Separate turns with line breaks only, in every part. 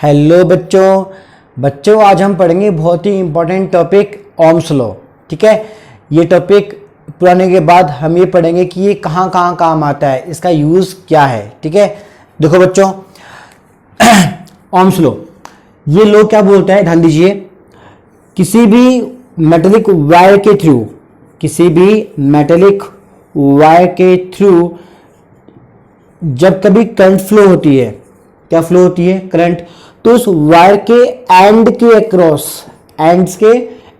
Hello बच्चों आज हम पढ़ेंगे बहुत ही इंपॉर्टेंट टॉपिक ओम्स लॉ। ठीक है, ये टॉपिक पढ़ने के बाद हम ये पढ़ेंगे कि ये कहाँ कहाँ काम आता है, इसका यूज़ क्या है। ठीक है, देखो बच्चों ओम्स लॉ, ये लॉ क्या बोलता है, ध्यान दीजिए। किसी भी मेटेलिक वायर के थ्रू जब कभी करंट फ्लो होती है, क्या फ्लो होती है, करंट, तो उस वायर के एंड्स के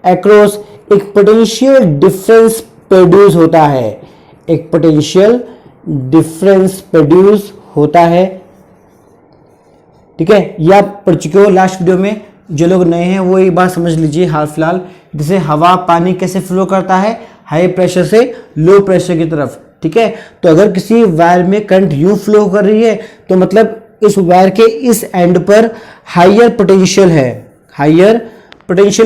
अक्रॉस एक पोटेंशियल डिफरेंस प्रोड्यूस होता है। ठीक है, ये आप पढ़ चुके हो लास्ट वीडियो में। जो लोग नए हैं वो एक बार समझ लीजिए हाल फिलहाल। जैसे हवा पानी कैसे फ्लो करता है, हाई प्रेशर से लो प्रेशर की तरफ। ठीक है, तो अगर किसी वायर में करंट यूं फ्लो कर रही है तो मतलब इस वायर के इस एंड पर हायर पोटेंशियल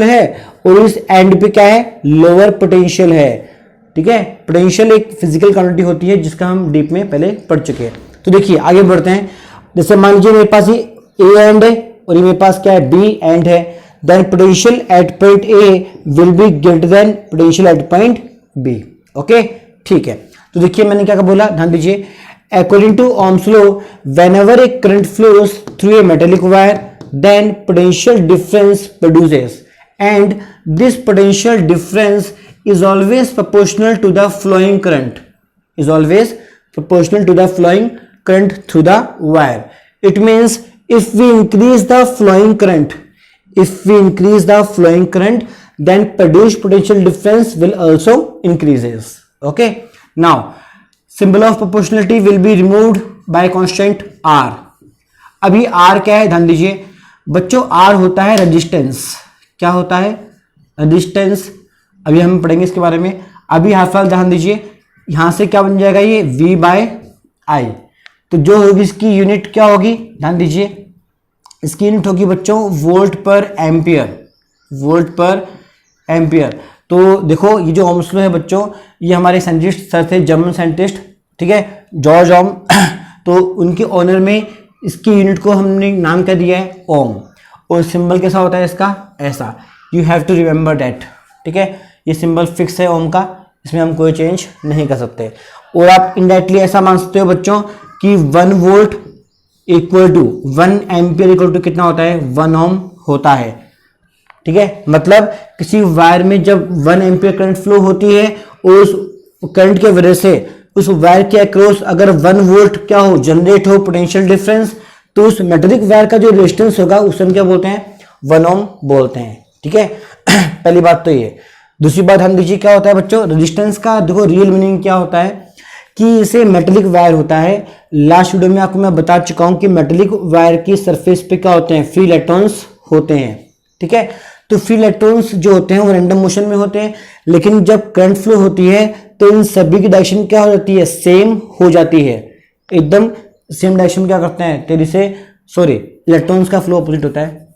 है और इस एंड पे क्या है, लोअर पोटेंशियल है। ठीक है, पोटेंशियल एक फिजिकल क्वांटिटी होती है जिसका हम डीप में पहले पढ़ चुके हैं। तो देखिए आगे बढ़ते हैं। जैसे मान लीजिए मेरे पास ये ए एंड है और ये मेरे पास क्या है, बी एंड है। Then potential at point A will be greater than potential at point B. Okay, ठीक है। तो देखिए मैंने क्या बोला, ध्यान दीजिए। According to Ohm's law, whenever a current flows through a metallic wire, then potential difference produces, and this potential difference is always proportional to the flowing current. Through the wire. It means if we increase the flowing current, then produced potential difference will also increases. Okay. Now symbol of proportionality will be removed by constant R. अभी R क्या है, ध्यान दीजिए बच्चों। Are होता है resistance. क्या होता है, रेजिस्टेंस। अभी हम पढ़ेंगे इसके बारे में। अभी हाल फिलहाल ध्यान दीजिए, यहां से क्या बन जाएगा, ये V बाय आई। तो जो होगी इसकी यूनिट क्या होगी, ध्यान दीजिए। इसकी यूनिट होगी बच्चों वोल्ट पर एम्पियर। तो देखो ये जो ओम्स लॉ है बच्चों, ये हमारे साइंटिस्ट सर थे, जर्मन साइंटिस्ट। ठीक है, जॉर्ज ओम। तो उनके ऑनर में इसकी यूनिट को हमने नाम क्या दिया है, ओम। और सिंबल कैसा होता है इसका, ऐसा। You have to remember that. ठीक है, ये सिंबल फिक्स है ओम का, इसमें हम कोई चेंज नहीं कर सकते। और आप इनडायरेक्टली ऐसा मान सकते हो बच्चों कि 1 volt equal to 1 ampere equal to कितना होता है, 1 ओम होता है। ठीक है, मतलब किसी वायर में जब 1 एम्पियर करंट फ्लो होती है और उस करंट के वजह से उस वायर के अक्रॉस अगर 1 वोल्ट क्या हो, जनरेट हो पोटेंशियल डिफरेंस, तो उस मेटेलिक वायर का जो रेजिस्टेंस होगा उसे हम क्या बोलते हैं, 1 ओम बोलते हैं। ठीक है पहली बात तो ये। दूसरी बात हम दीजिए क्या होता है बच्चों, रेजिस्टेंस का देखो रियल मीनिंग क्या होता है कि इसे मेटेलिक वायर होता है। लास्ट वीडियो में आपको मैं बता चुका हूं कि मेटेलिक वायर की सरफेस पे क्या होते हैं, फ्री इलेक्ट्रॉन्स होते हैं। ठीक है, तो फ्री इलेक्ट्रॉन्स जो होते हैं वो रैंडम मोशन में होते हैं, लेकिन जब करंट फ्लो होती है तो इन सभी की डायरेक्शन क्या हो जाती है, सेम हो जाती है, एकदम सेम डायरेक्शन। क्या करते हैं, तेजी से इलेक्ट्रॉन्स का फ्लो अपोजिट होता है।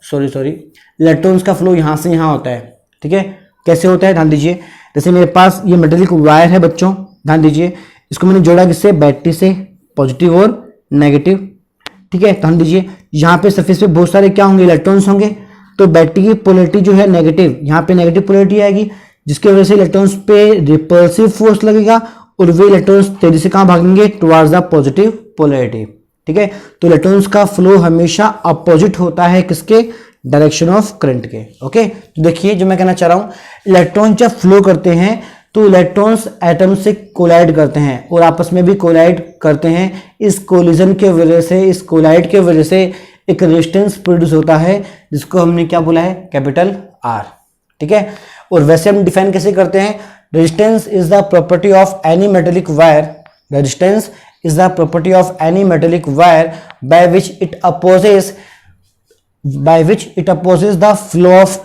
इलेक्ट्रॉन्स का फ्लो यहां से यहां होता है। ठीक है, कैसे होता है, ध्यान दीजिए। जैसे मेरे पास ये मेटेलिक वायर है बच्चों, ध्यान दीजिए। इसको मैंने जोड़ा किससे, बैटरी से, पॉजिटिव और नेगेटिव। ठीक है, ध्यान दीजिए यहाँ पे सरफेस पे बहुत सारे क्या होंगे, इलेक्ट्रॉन्स होंगे। तो बैटरी की पोलैरिटी जो है नेगेटिव, यहाँ पे नेगेटिव पोलैरिटी आएगी, जिसकी वजह से इलेक्ट्रॉन्स पे रिपल्सिव फोर्स लगेगा और वे इलेक्ट्रॉन्स तेजी से कहां भागेंगे, टुवर्ड्स द पॉजिटिव पोलैरिटी। ठीक है, तो इलेक्ट्रॉन्स का फ्लो हमेशा अपोजिट होता है किसके, डायरेक्शन ऑफ करंट के। ओके, तो देखिए जो मैं कहना चाह रहा हूं, इलेक्ट्रॉन जब फ्लो करते हैं तो इलेक्ट्रॉन्स एटम से कोलाइड करते हैं और आपस में भी कोलाइड करते हैं। इस कोलिजन के वजह से, इस कोलाइड के वजह से एक रेजिस्टेंस प्रोड्यूस होता है जिसको हमने क्या बोला है, कैपिटल आर। ठीक है, और वैसे हम डिफाइन कैसे करते हैं, resistance is the property of any metallic wire. Resistance is the property of any metallic wire by which it opposes the flow of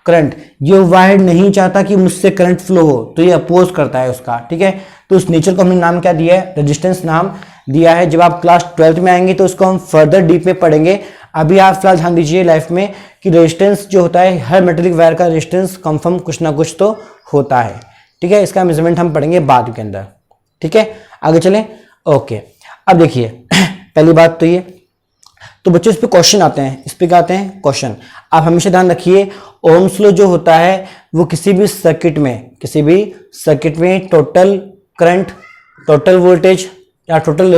current. ये वायर नहीं चाहता कि मुझसे करंट फ्लो हो, तो ये अपोज करता है उसका। ठीक है, तो उस नेचर को हमने नाम क्या दिया है, रेजिस्टेंस नाम दिया है। जब आप क्लास 12th में आएंगे तो उसको हम फर्दर डीप में पढ़ेंगे। अभी आप फिलहाल ध्यान दीजिए लाइफ में कि रेजिस्टेंस जो होता है, हर मेटेलिक वायर का रेजिस्टेंस कंफर्म कुछ ना कुछ तो होता है। ठीक है, इसका मेजरमेंट हम पढ़ेंगे बाद के अंदर। ठीक है, आगे चलें। ओके, अब देखिए पहली बात तो ये तो बच्चों इस पे क्वेश्चन आते हैं, इस पे क्या आते हैं क्वेश्चन। आप हमेशा ध्यान रखिए ओम्स लॉ जो होता है वो किसी भी सर्किट में टोटल करंट, टोटल वोल्टेज या टोटल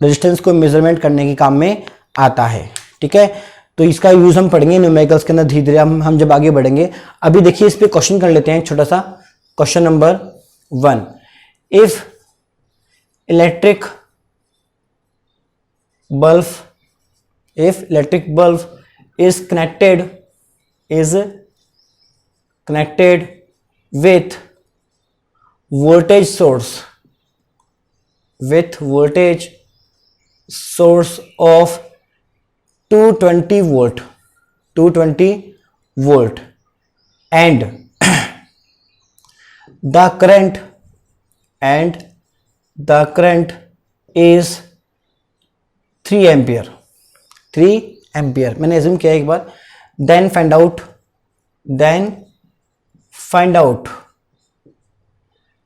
रेजिस्टेंस को मेजरमेंट करने के काम में आता है, ठीक है। तो इसका यूज हम पढ़ेंगे न्यूमेरिकल्स के अंदर धीरे धीरे हम जब आगे बढ़ेंगे। अभी देखिए इस पे क्वेश्चन कर लेते हैं छोटा सा। Question number 1, if electric bulb is connected with voltage source of 220 volt and the current is 3 ampere मैंने एज्यूम किया एक बार। Then find out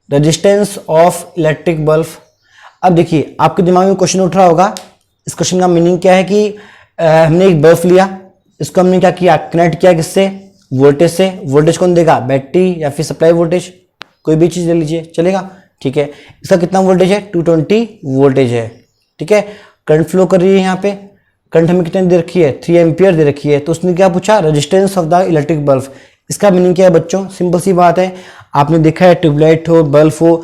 resistance of electric bulb. अब देखिए आपके दिमाग में क्वेश्चन उठ रहा होगा, इस क्वेश्चन का मीनिंग क्या है कि हमने एक बल्ब लिया, इसको हमने क्या किया, कनेक्ट किया किससे, वोल्टेज से। वोल्टेज कौन देगा, बैटरी या फिर सप्लाई वोल्टेज, कोई भी चीज ले लीजिए चलेगा, ठीक है। इसका कितना वोल्टेज है, 220 वोल्टेज है, ठीक है। करंट फ्लो कर रही है, यहाँ पे करंट हमें कितने दे रखी है, 3 एम्पियर दे रखी है। तो उसने क्या पूछा, resistance of the electric bulb. इसका मीनिंग क्या है बच्चों, सिंपल सी बात है, आपने देखा है ट्यूबलाइट हो, बल्ब हो,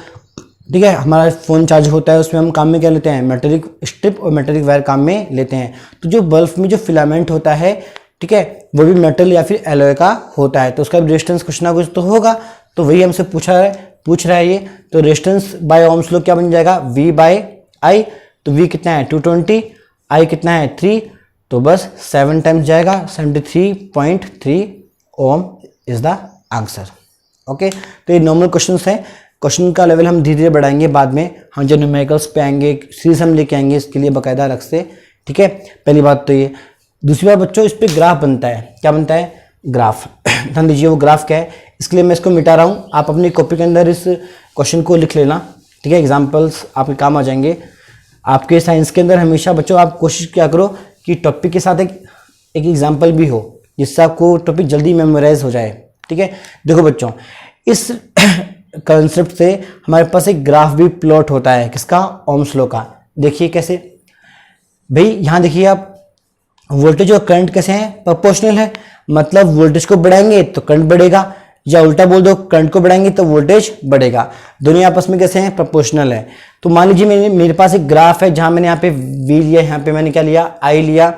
ठीक है, हमारा फोन चार्ज होता है, उसमें हम काम में क्या लेते हैं, मेटेलिक स्ट्रिप और मेटेलिक वायर काम में लेते हैं। तो जो बल्ब में जो फिलामेंट होता है, ठीक है, वो भी मेटल या फिर एलॉय का होता है, तो उसका रेजिस्टेंस कुछ ना कुछ तो होगा। तो वही हमसे पूछ रहा है ये। तो रेजिस्टेंस बाय ओम्स लॉ क्या बन जाएगा, V बाय I। तो V कितना है 220, I कितना है 3, तो बस 7 टाइम्स जाएगा, 73.3 ओम इज द आंसर। ओके, तो ये नॉर्मल क्वेश्चन हैं। क्वेश्चन का लेवल हम धीरे धीरे बढ़ाएंगे बाद में, हम जब न्यूमेरिकल्स पे आएंगे सीरीज हम लेके आएंगे, इसके लिए बाकायदा अलग से, ठीक है। पहली बात तो ये। दूसरी बात बच्चों, इस पे ग्राफ बनता है, क्या बनता है, ग्राफ। ध्यान दीजिए वो ग्राफ क्या है, इसके लिए मैं इसको मिटा रहा हूँ, आप अपनी कॉपी के अंदर इस क्वेश्चन को लिख लेना, ठीक है। एग्जाम्पल्स आपके काम आ जाएंगे। आपके साइंस के अंदर हमेशा बच्चों आप कोशिश क्या करो कि टॉपिक के साथ एक एग्जाम्पल भी हो, जिससे आपको टॉपिक जल्दी मेमोराइज हो जाए, ठीक है। देखो बच्चों, इस कंसेप्ट से हमारे पास एक ग्राफ भी प्लॉट होता है, किसका, ओम्स लॉ का। देखिए कैसे भाई, यहाँ देखिए आप, वोल्टेज और करंट कैसे हैं, प्रोपोर्शनल है, मतलब वोल्टेज को बढ़ाएंगे तो करंट बढ़ेगा, या उल्टा बोल दो, करंट को बढ़ाएंगे तो वोल्टेज बढ़ेगा। दोनों आपस में कैसे हैं, प्रोपोर्शनल है। तो मान लीजिए मेरे पास एक ग्राफ है, जहां मैंने यहाँ पे V लिया, यहाँ पे मैंने क्या लिया, I लिया।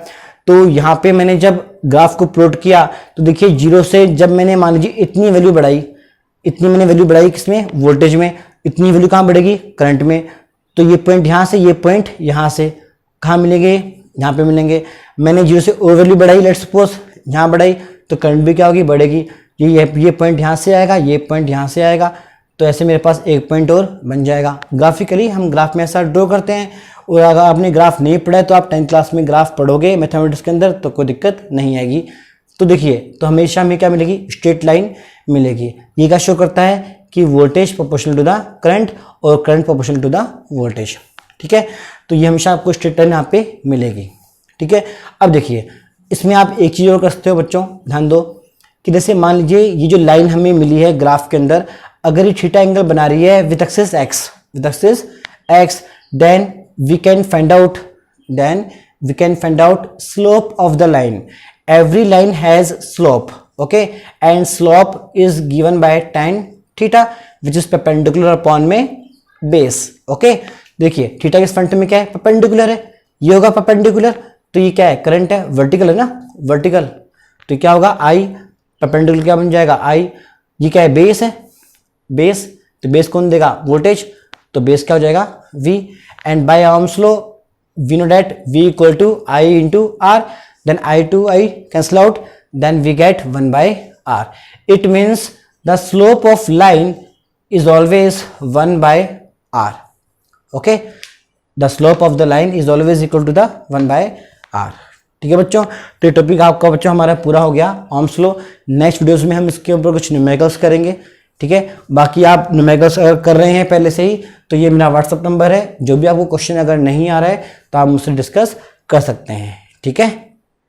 तो यहाँ पे मैंने जब ग्राफ को प्लॉट किया तो देखिए 0 से जब मैंने मान लीजिए इतनी वैल्यू बढ़ाई, इतनी मैंने वैल्यू बढ़ाई किसमें, वोल्टेज में, इतनी वैल्यू कहाँ बढ़ेगी, करंट में। तो ये पॉइंट यहाँ से, ये पॉइंट यहाँ से कहाँ मिलेंगे, यहाँ पे मिलेंगे। मैंने 0 से और वैल्यू बढ़ाई, लेट्स सपोज यहाँ बढ़ाई, तो करंट भी क्या होगी, बढ़ेगी। ये पॉइंट यहाँ से आएगा, ये पॉइंट यहाँ से आएगा, तो ऐसे मेरे पास एक पॉइंट और बन जाएगा। ग्राफिकली हम ग्राफ में ऐसा ड्रॉ करते हैं। और अगर आपने ग्राफ नहीं पढ़ा है तो आप 10th क्लास में ग्राफ पढ़ोगे मैथमेटिक्स के अंदर, तो कोई दिक्कत नहीं आएगी। तो देखिए, तो हमेशा हमें क्या मिलेगी, स्ट्रेट लाइन मिलेगी। ये क्या शो करता है कि voltage proportional to the current और current proportional to the voltage, ठीक है। तो ये हमेशा आपको स्ट्रेट लाइन यहाँ पे मिलेगी, ठीक है। अब देखिए, इसमें आप एक चीज़ और कर सकते हो बच्चों, ध्यान दो कि जैसे मान लीजिए ये जो लाइन हमें मिली है ग्राफ के अंदर, अगर ये थीटा एंगल बना रही है with axis X, then we can find out slope of the line. Every line has slope, okay, and slope is given by tan theta which is perpendicular upon में base, okay. देखिए theta के front में क्या है, perpendicular है, ये होगा perpendicular, तो ये क्या है, करंट है, वर्टिकल है ना, वर्टिकल, तो क्या होगा, I परपेंडिकुलर क्या बन जाएगा, I। ये क्या है, बेस है, बेस, तो बेस कौन देगा, वोल्टेज, तो बेस क्या हो जाएगा, V। And by Ohm's law we know that V equal to I into R, then I to I cancel out, then we get 1 by R. It means the slope of line is always 1 by R. Okay, the slope of the line is always equal to the 1 by R. ठीक है बच्चों, तो ये topic आपका बच्चों हमारा पूरा हो गया, ओम्स लॉ। नेक्स्ट वीडियोस में हम इसके ऊपर कुछ न्यूमेरिकल्स करेंगे, ठीक है। बाकी आप न्यूमेरिकल्स अगर कर रहे हैं पहले से ही, तो ये मेरा व्हाट्सअप नंबर है, जो भी आपको क्वेश्चन अगर नहीं आ रहा है तो आप मुझसे डिस्कस कर सकते हैं। ठीक है।